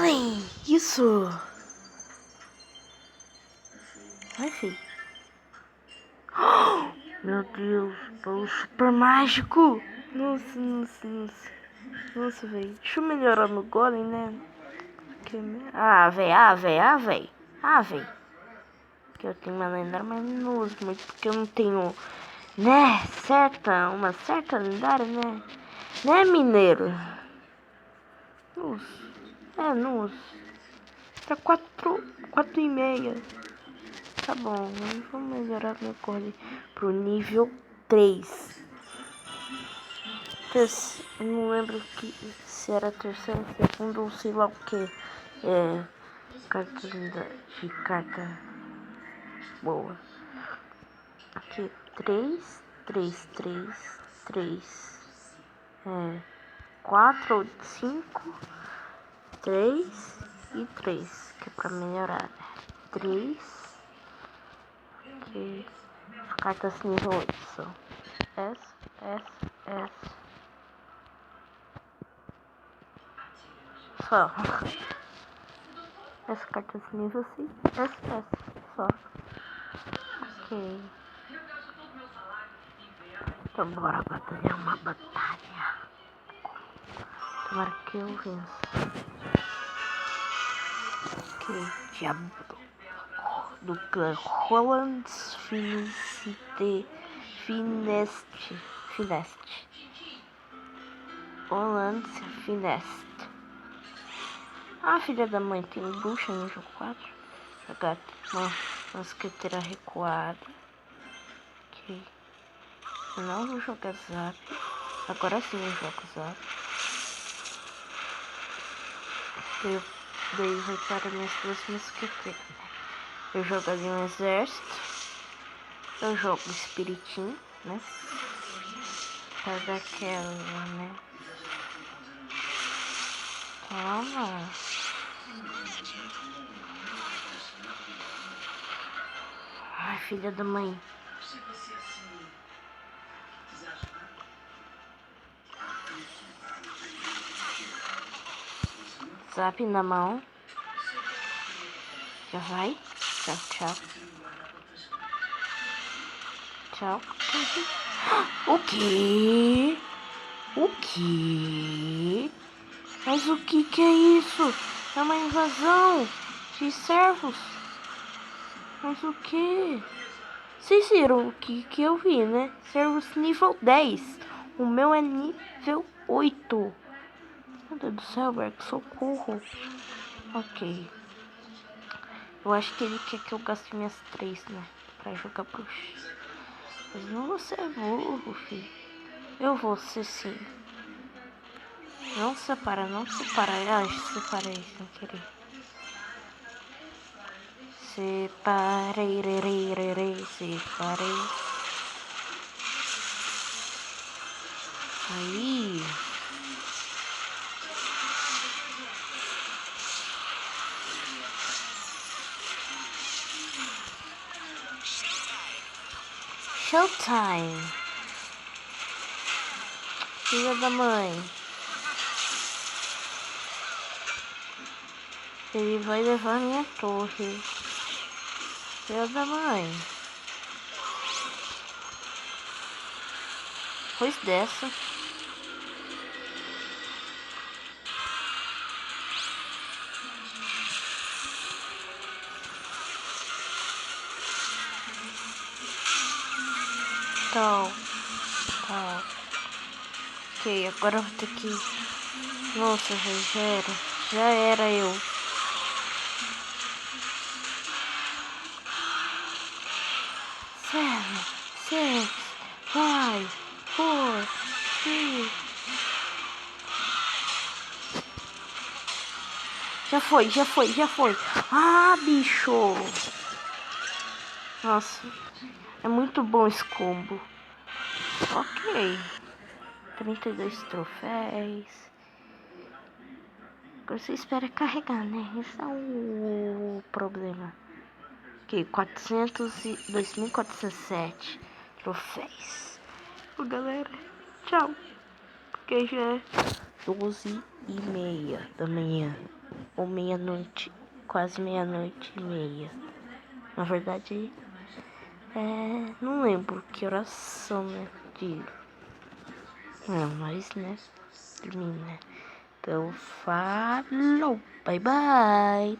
golem! Isso! Vai, filho. Oh, meu Deus, baú super mágico! Nossa, velho. Deixa eu melhorar no golem, né? Véi. Que eu tenho uma lendária, mas não uso muito, porque eu não tenho, né, uma certa lendária, né? Né, mineiro? Não uso. Não uso. Tá 4,5. Tá bom, vamos melhorar meu golem pro nível 3. Eu não lembro se era terceiro, segundo ou sei lá o que. Carta de carta boa. Aqui, 3, 4 ou 5, 3 e 3, que é pra melhorar. 3, que as cartas nível 8 são S. Só. As cartas nível 6, S. Só. Ok. Então bora batalhar uma batalha. Tomara que eu vença. Ok, diabo do clã Roland Fineste. Roland Fineste. Ah, filha da mãe, tem bruxa no jogo 4. Jogar uma mosqueteira recuada. Ok. Eu não vou jogar Zap. Agora sim eu jogo Zap. Daí vai para minhas duas mosqueteiras. Eu jogo ali um exército. Eu jogo espiritinho, né? Pra dar aquela, né? Toma. Ai, filha da mãe. Zap na mão. Já vai. Tchau. O quê? Mas o que é isso? É uma invasão de servos. Mas o quê? Vocês viram o que eu vi, né? Servos nível 10. O meu é nível 8. Meu Deus do céu, Berg, socorro. Ok. Eu acho que ele quer que eu gaste minhas 3, né? Pra jogar bruxa. Mas não vou ser burro, filho. Eu vou ser sim. Não separa. Ai, separei sem querer. Separei. Aí. Showtime. Filha da mãe. Ele vai levar minha torre. Filha da mãe. Depois dessa. Tal. Ok, agora eu vou ter que... Nossa, já era eu. Seven, 6, 5, 4, 3. Já foi. Ah, bicho. Nossa, é muito bom esse combo. Ok. 32 troféus. Agora você espera carregar, né? Esse é o problema. Ok, 2.407 troféus. Galera, tchau. Porque já 12h30 da manhã. Ou meia-noite, quase meia-noite e meia. Na verdade, não lembro que horas são, né? Não, mas, né? Dormir, né? Então, falou, bye bye.